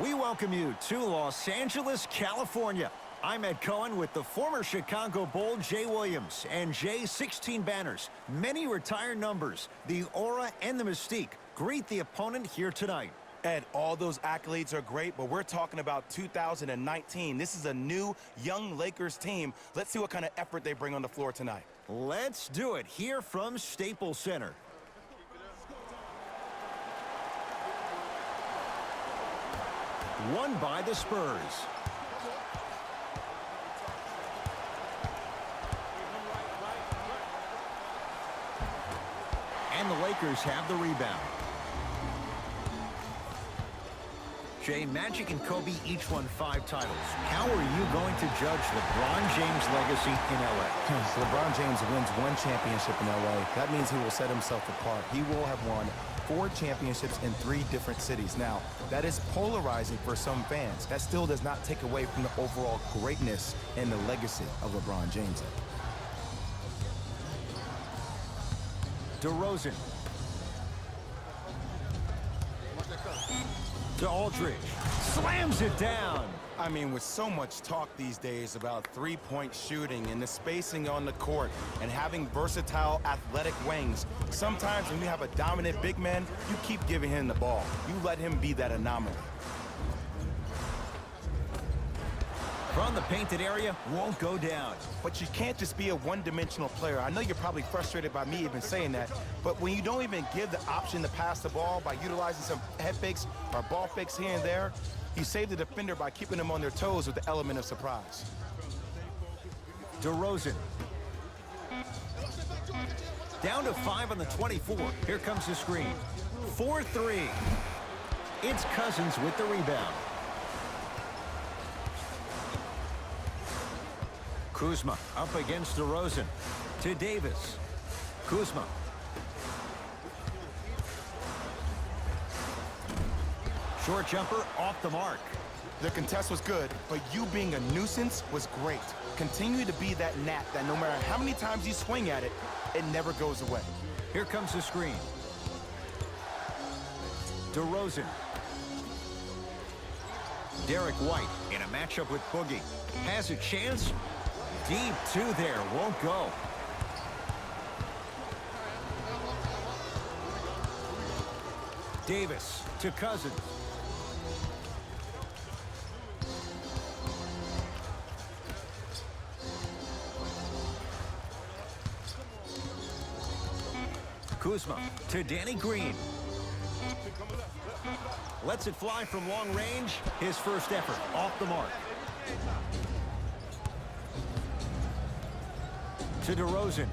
We welcome you to Los Angeles, California. I'm Ed Cohen with the former Chicago Bull, Jay Williams, and Jay's 16 banners. Many retired numbers, the aura and the mystique. Greet the opponent here tonight. Ed, all those accolades are great, but we're talking about 2019. This is a new, young Lakers team. Let's see what kind of effort they bring on the floor tonight. Let's do it here from Staples Center. Won by the Spurs. And the Lakers have the rebound. Jay, Magic and Kobe each won 5 titles. How are you going to judge LeBron James' legacy in L.A.? LeBron James wins 1 championship in L.A. That means he will set himself apart. He will have won 4 championships in 3 different cities. Now, that is polarizing for some fans. That still does not take away from the overall greatness and the legacy of LeBron James. DeRozan. To Aldridge. Slams it down. I mean, with so much talk these days about three-point shooting and the spacing on the court and having versatile athletic wings, sometimes when you have a dominant big man, you keep giving him the ball. You let him be that anomaly. From the painted area, won't go down. But you can't just be a one-dimensional player. I know you're probably frustrated by me even saying that, but when you don't even give the option to pass the ball by utilizing some head fakes or ball fakes here and there, you save the defender by keeping them on their toes with the element of surprise. DeRozan. Down to 5 on the 24. Here comes the screen. 4-3. It's Cousins with the rebound. Kuzma up against DeRozan. To Davis. Kuzma. Short jumper off the mark. The contest was good, but you being a nuisance was great. Continue to be that gnat that no matter how many times you swing at it, it never goes away. Here comes the screen. DeRozan. Derek White in a matchup with Boogie. Has a chance. Deep 2 there. Won't go. Davis to Cousins. Kuzma to Danny Green. Lets it fly from long range. His first effort off the mark. To DeRozan.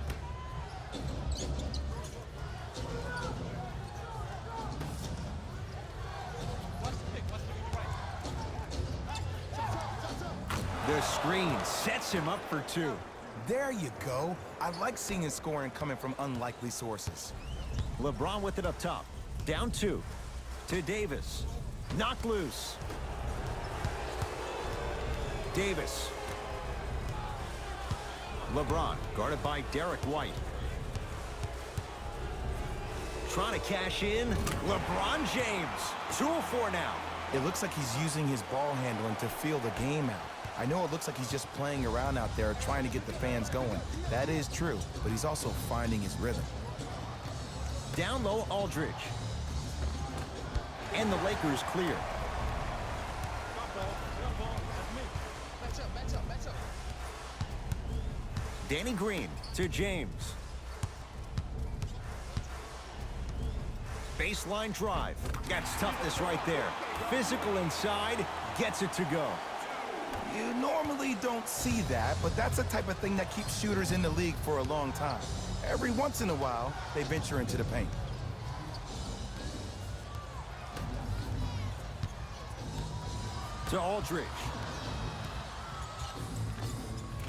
The screen sets him up for 2. There you go. I like seeing his scoring coming from unlikely sources. LeBron with it up top. Down 2. To Davis. Knocked loose. Davis. LeBron guarded by Derek White. Trying to cash in. LeBron James. 2-4 now. It looks like he's using his ball handling to feel the game out. I know it looks like he's just playing around out there trying to get the fans going. That is true, but he's also finding his rhythm. Down low, Aldridge. And the Lakers clear. Danny Green to James. Baseline drive. That's toughness right there. Physical inside, gets it to go. You normally don't see that, but that's the type of thing that keeps shooters in the league for a long time. Every once in a while, they venture into the paint. To Aldridge.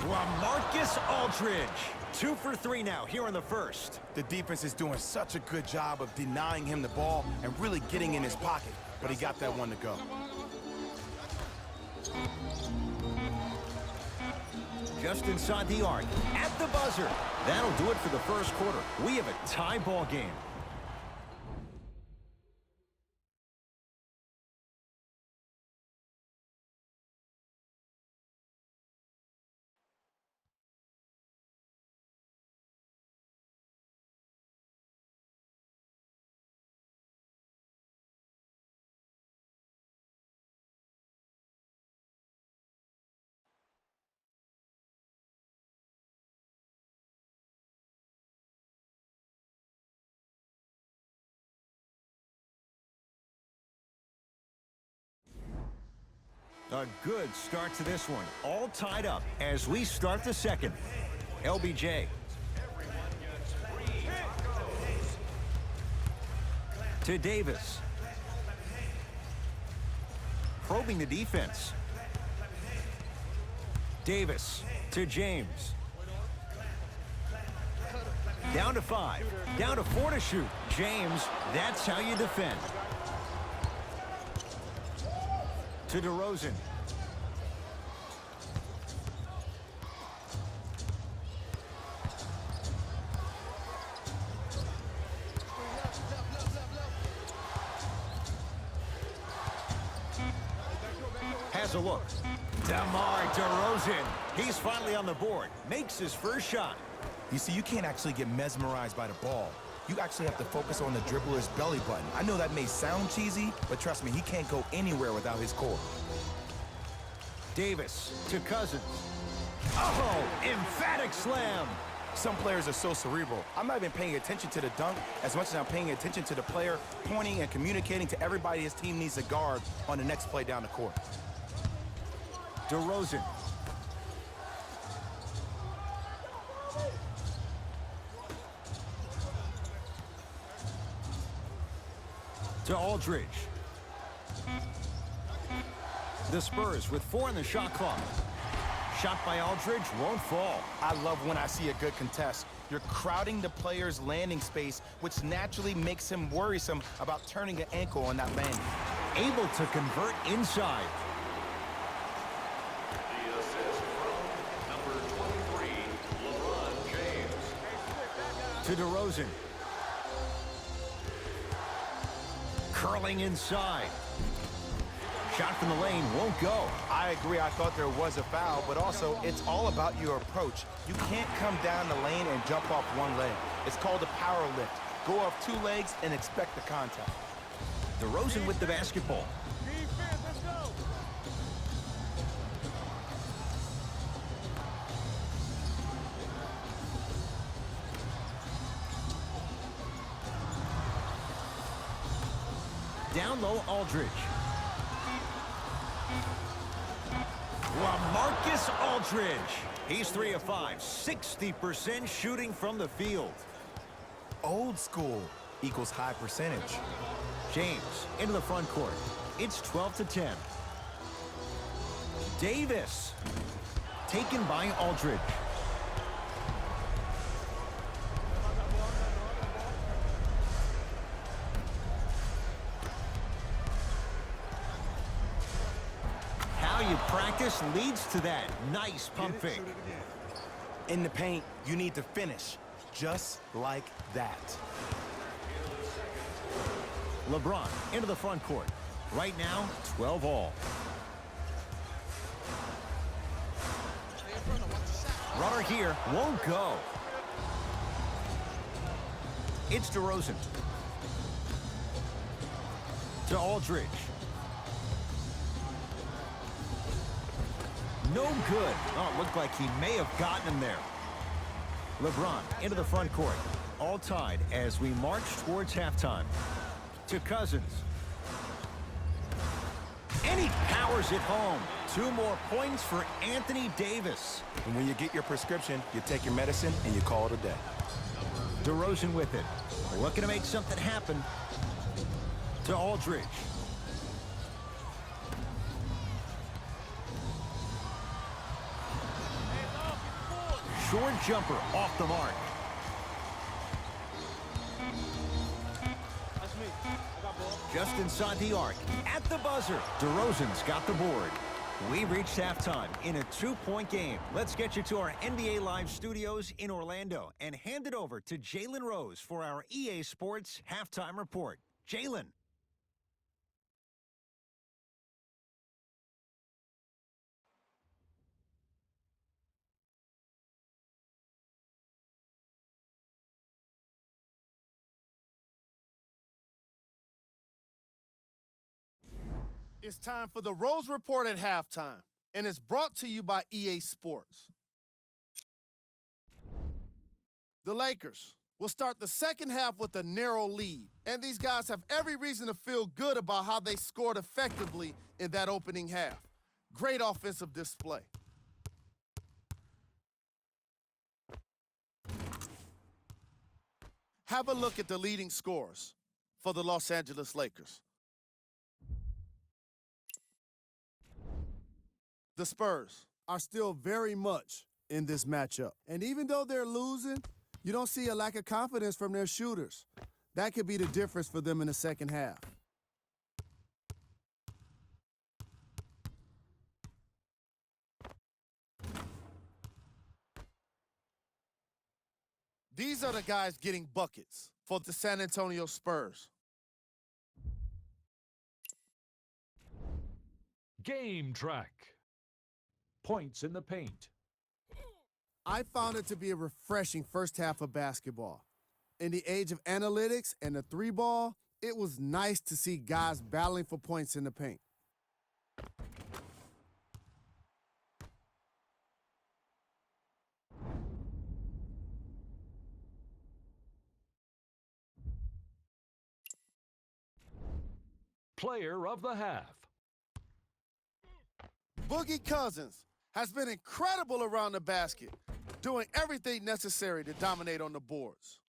LaMarcus Aldridge. 2 for 3 now here in the first. The defense is doing such a good job of denying him the ball and really getting in his pocket, but he got that one to go. Just inside the arc, at the buzzer. That'll do it for the first quarter. We have a tie ball game. A good start to this one. All tied up as we start the second. LBJ. To Davis. Probing the defense. Davis to James. Down to 5. Down to 4 to shoot. James, that's how you defend. To DeRozan. Has a look. DeMar DeRozan. He's finally on the board. Makes his first shot. You see, you can't actually get mesmerized by the ball. You actually have to focus on the dribbler's belly button. I know that may sound cheesy, but trust me, he can't go anywhere without his core. Davis to Cousins. Oh, emphatic slam. Some players are so cerebral. I'm not even paying attention to the dunk as much as I'm paying attention to the player pointing and communicating to everybody his team needs to guard on the next play down the court. DeRozan. To Aldridge. The Spurs with 4 in the shot clock. Shot by Aldridge won't fall. I love when I see a good contest. You're crowding the player's landing space, which naturally makes him worrisome about turning an ankle on that landing. Able to convert inside. The assist from number 23, LeBron James. To DeRozan. Curling inside. Shot from the lane won't go. I agree, I thought there was a foul, but also it's all about your approach. You can't come down the lane and jump off one leg. It's called a power lift. Go off 2 legs and expect the contact. DeRozan with the basketball. Down low, Aldridge. LaMarcus Aldridge. He's 3 of 5, 60% shooting from the field. Old school equals high percentage. James into the front court. It's 12 to 10. Davis taken by Aldridge. You practice leads to that. Nice pump fake. In the paint, you need to finish just like that. LeBron into the front court. Right now, 12 all. Runner here won't go. It's DeRozan. To Aldridge. No good. Oh, it looked like he may have gotten him there. LeBron into the front court. All tied as we march towards halftime. To Cousins. And he powers it home. 2 more points for Anthony Davis. And when you get your prescription, you take your medicine and you call it a day. DeRozan with it. Looking to make something happen. To Aldridge. Short jumper off the mark. Just inside the arc. At the buzzer. DeRozan's got the board. We've reached halftime in a 2-point game. Let's get you to our NBA Live studios in Orlando and hand it over to Jalen Rose for our EA Sports halftime report. Jalen. It's time for the Rose Report at halftime, and it's brought to you by EA Sports. The Lakers will start the second half with a narrow lead, and these guys have every reason to feel good about how they scored effectively in that opening half. Great offensive display. Have a look at the leading scorers for the Los Angeles Lakers. The Spurs are still very much in this matchup. And even though they're losing, you don't see a lack of confidence from their shooters. That could be the difference for them in the second half. These are the guys getting buckets for the San Antonio Spurs. Game track. Points in the paint. I found it to be a refreshing first half of basketball. In the age of analytics and the three ball, it was nice to see guys battling for points in the paint. Player of the half. Boogie Cousins has been incredible around the basket, doing everything necessary to dominate on the boards.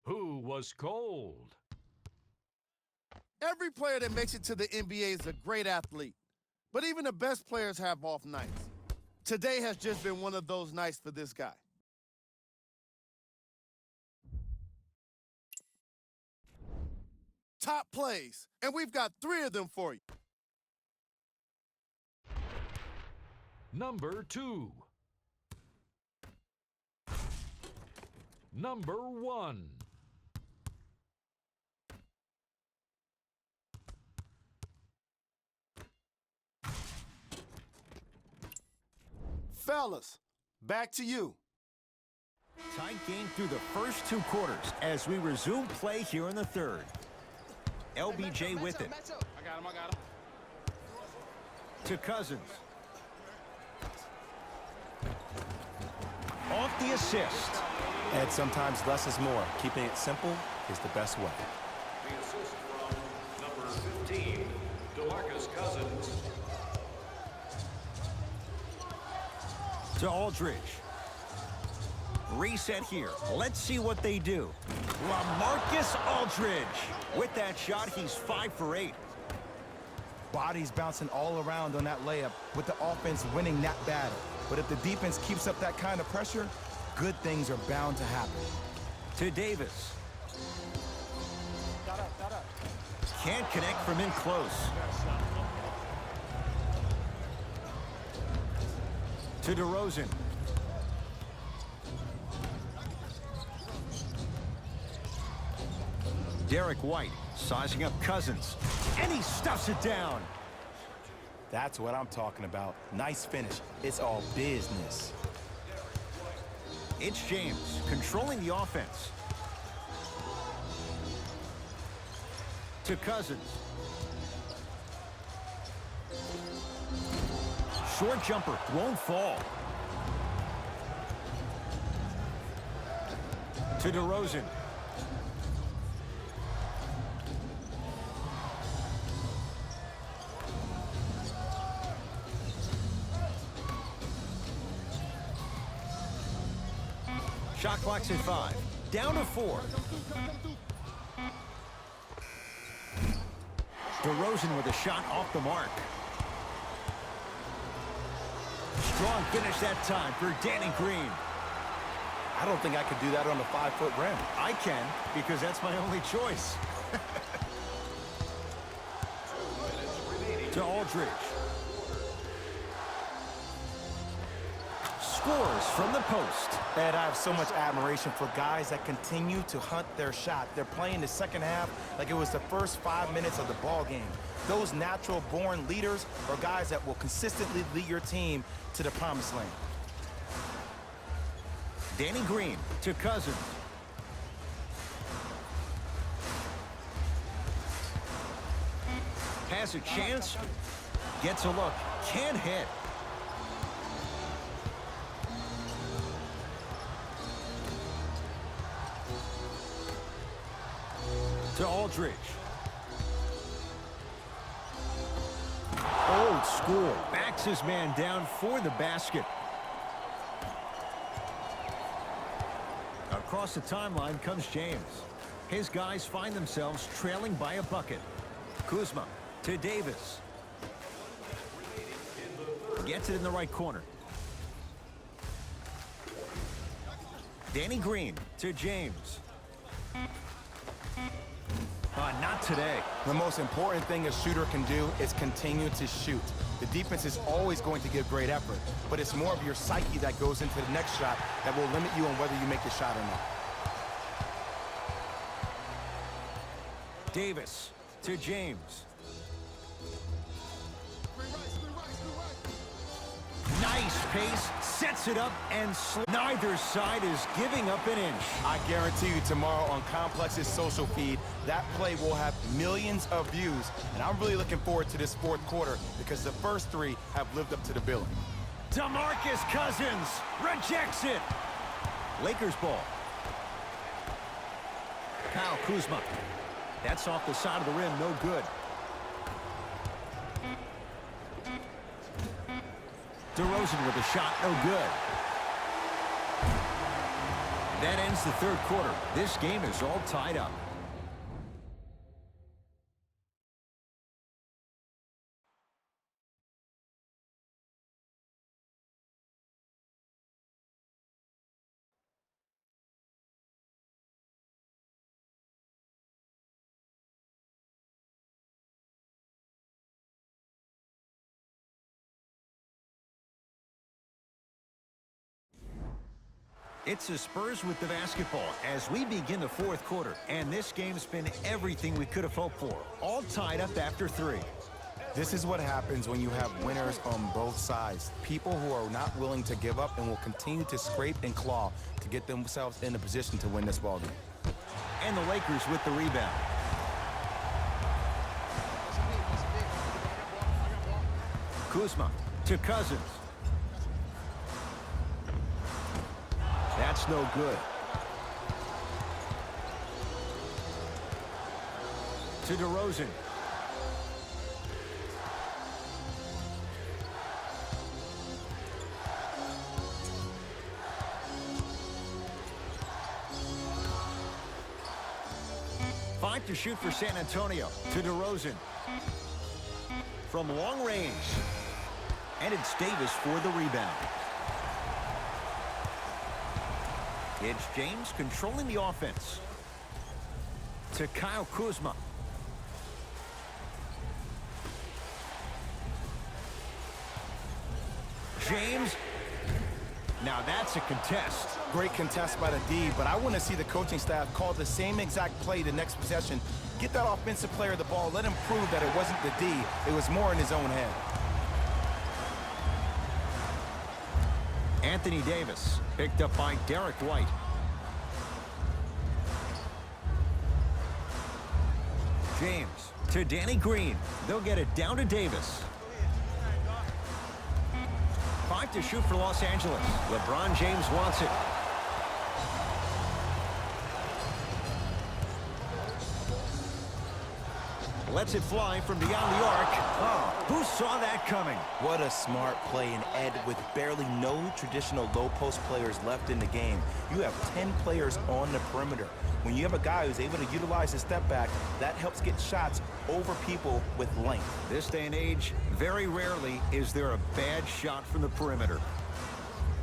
Who was cold? Every player that makes it to the NBA is a great athlete, but even the best players have off nights. Today has just been one of those nights for this guy. Top plays, and we've got 3 of them for you. Number 2. Number 1. Fellas, back to you. Tight game through the first 2 quarters as we resume play here in the third. LBJ with it. I got him. To Cousins. Off the assist. And sometimes less is more. Keeping it simple is the best way. The assist from number 15, DeMarcus Cousins. To Aldridge. Reset here. Let's see what they do. LaMarcus Aldridge. With that shot, he's 5 for 8. Bodies bouncing all around on that layup with the offense winning that battle. But if the defense keeps up that kind of pressure, good things are bound to happen. To Davis. Can't connect from in close. To DeRozan. Derek White sizing up Cousins, and he stuffs it down. That's what I'm talking about. Nice finish. It's all business. It's James controlling the offense. To Cousins. Short jumper won't fall. To DeRozan. Shot clock's at 5. Down to 4. DeRozan with a shot off the mark. Strong finish that time for Danny Green. I don't think I could do that on the 5-foot rim. I can, because that's my only choice. To Aldridge. Scores from the post. Ed, I have so much admiration for guys that continue to hunt their shot. They're playing the second half like it was the first 5 minutes of the ball game. Those natural-born leaders are guys that will consistently lead your team to the promised land. Danny Green to Cousins. Has a chance. Gets a look. Can't hit. To Aldridge. Old school. Backs his man down for the basket. Across the timeline comes James. His guys find themselves trailing by a bucket. Kuzma to Davis. Gets it in the right corner. Danny Green to James. Not today. The most important thing a shooter can do is continue to shoot. The defense is always going to give great effort, but it's more of your psyche that goes into the next shot that will limit you on whether you make the shot or not. Davis to James. Nice pace, sets it up, and neither side is giving up an inch. I guarantee you tomorrow on Complex's social feed, that play will have millions of views, and I'm really looking forward to this fourth quarter because the first three have lived up to the billing. DeMarcus Cousins rejects it. Lakers ball. Kyle Kuzma. That's off the side of the rim, no good. DeRozan with a shot, no good. That ends the third quarter. This game is all tied up. It's the Spurs with the basketball as we begin the fourth quarter. And this game's been everything we could have hoped for. All tied up after three. This is what happens when you have winners on both sides. People who are not willing to give up and will continue to scrape and claw to get themselves in a position to win this ballgame. And the Lakers with the rebound. Kuzma to Cousins. That's no good. To DeRozan. Five to shoot for San Antonio. To DeRozan. From long range. And it's Davis for the rebound. It's James controlling the offense. To Kyle Kuzma. James. Now that's a contest. Great contest by the D, but I want to see the coaching staff call the same exact play the next possession. Get that offensive player the ball. Let him prove that it wasn't the D. It was more in his own head. Anthony Davis picked up by Derek White. James to Danny Green. They'll get it down to Davis. 5 to shoot for Los Angeles. LeBron James wants it. Lets it fly from beyond the arc. Oh, who saw that coming? What a smart play, and Ed, with barely no traditional low post players left in the game, you have 10 players on the perimeter. When you have a guy who's able to utilize his step back, that helps get shots over people with length. This day and age, very rarely is there a bad shot from the perimeter.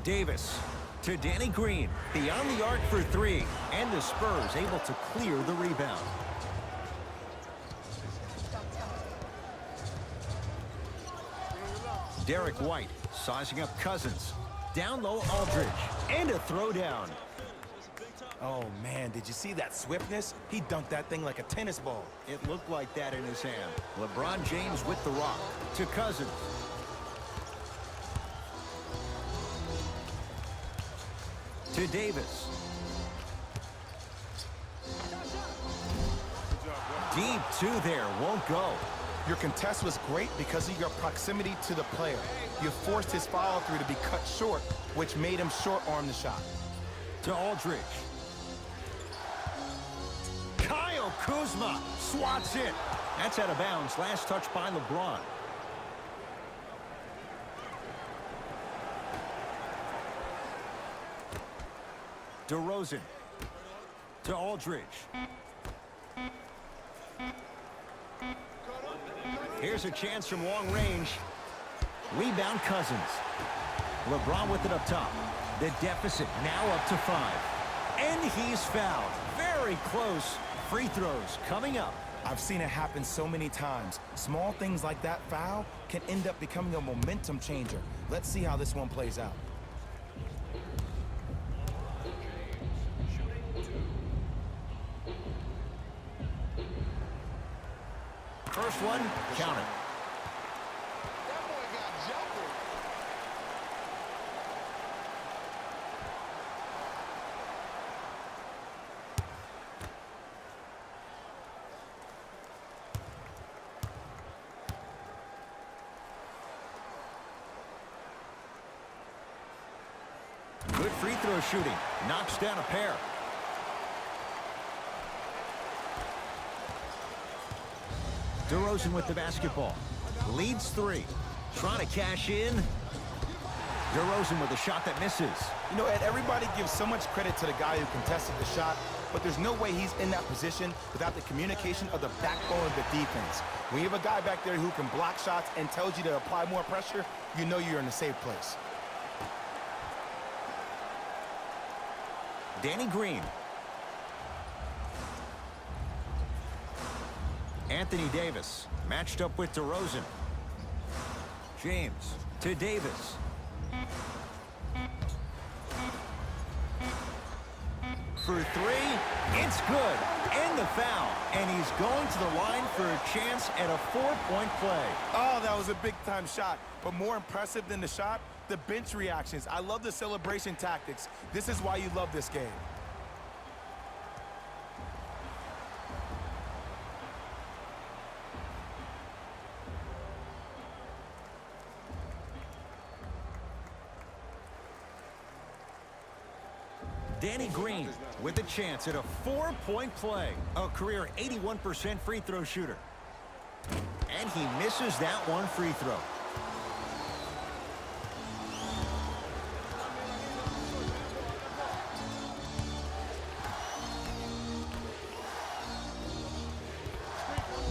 Davis to Danny Green, beyond the arc for three, and the Spurs able to clear the rebound. Derek White sizing up Cousins. Down low, Aldridge. And a throwdown. Oh, man, did you see that swiftness? He dunked that thing like a tennis ball. It looked like that in his hand. LeBron James with the rock. To Cousins. To Davis. Deep two there, won't go. Your contest was great because of your proximity to the player. You forced his follow-through to be cut short, which made him short-arm the shot. To Aldridge. Kyle Kuzma swats it. That's out of bounds. Last touch by LeBron. DeRozan to Aldridge. Here's a chance from long range. Rebound Cousins. LeBron with it up top. The deficit now up to 5. And he's fouled. Very close. Free throws coming up. I've seen it happen so many times. Small things like that foul can end up becoming a momentum changer. Let's see how this one plays out. First one, count it. That boy got jumping. Good free throw shooting. Knocks down a pair. DeRozan with the basketball. Leads 3. Trying to cash in. DeRozan with a shot that misses. You know, Ed, everybody gives so much credit to the guy who contested the shot, but there's no way he's in that position without the communication of the backbone of the defense. When you have a guy back there who can block shots and tells you to apply more pressure, you know you're in a safe place. Danny Green. Anthony Davis matched up with DeRozan. James to Davis. For 3, it's good. And the foul. And he's going to the line for a chance at a 4-point play. Oh, that was a big-time shot. But more impressive than the shot, the bench reactions. I love the celebration tactics. This is why you love this game. Danny Green with a chance at a 4-point play. A career 81% free throw shooter. And he misses that one free throw.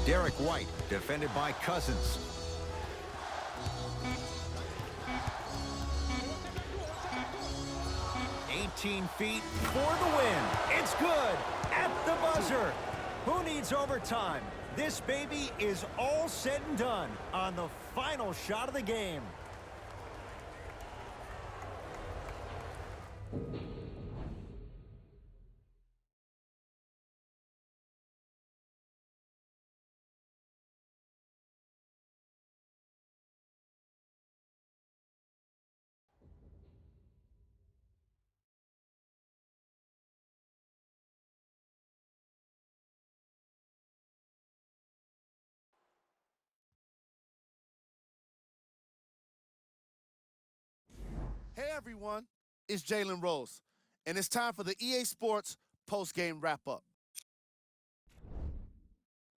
Derek White defended by Cousins. Feet for the win. It's good at the buzzer. Who needs overtime? This baby is all said and done on the final shot of the game. Hey everyone, it's Jalen Rose, and it's time for the EA Sports post-game wrap-up.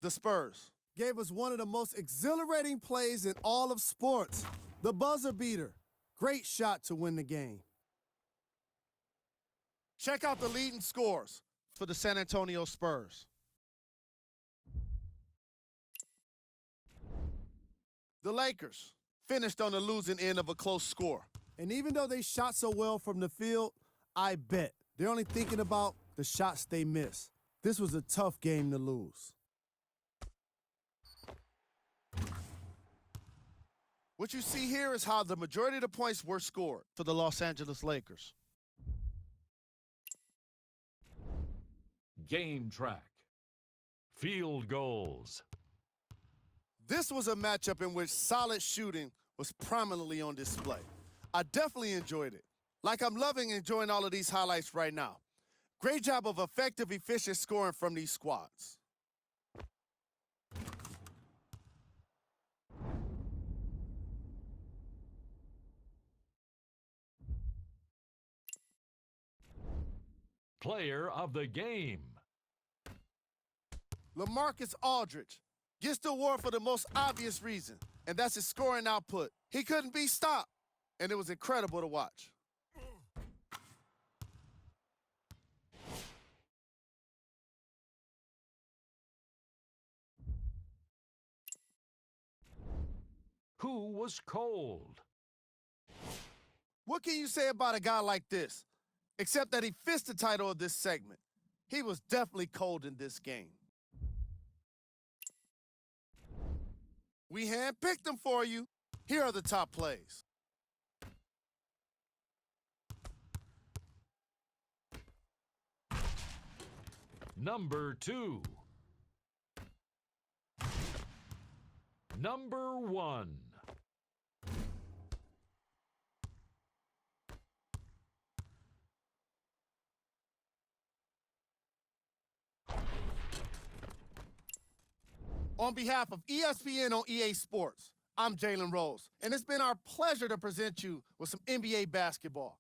The Spurs gave us one of the most exhilarating plays in all of sports. The buzzer beater. Great shot to win the game. Check out the leading scores for the San Antonio Spurs. The Lakers finished on the losing end of a close score. And even though they shot so well from the field, I bet they're only thinking about the shots they missed. This was a tough game to lose. What you see here is how the majority of the points were scored for the Los Angeles Lakers. Game track. Field goals. This was a matchup in which solid shooting was prominently on display. I definitely enjoyed it. Like I'm loving enjoying all of these highlights right now. Great job of effective, efficient scoring from these squads. Player of the game. LaMarcus Aldridge gets the award for the most obvious reason, and that's his scoring output. He couldn't be stopped, and it was incredible to watch. Who was cold? What can you say about a guy like this, except that he fits the title of this segment? He was definitely cold in this game. We handpicked them for you. Here are the top plays. Number 2. Number 1. On behalf of ESPN on EA Sports, I'm Jalen Rose, and it's been our pleasure to present you with some NBA basketball.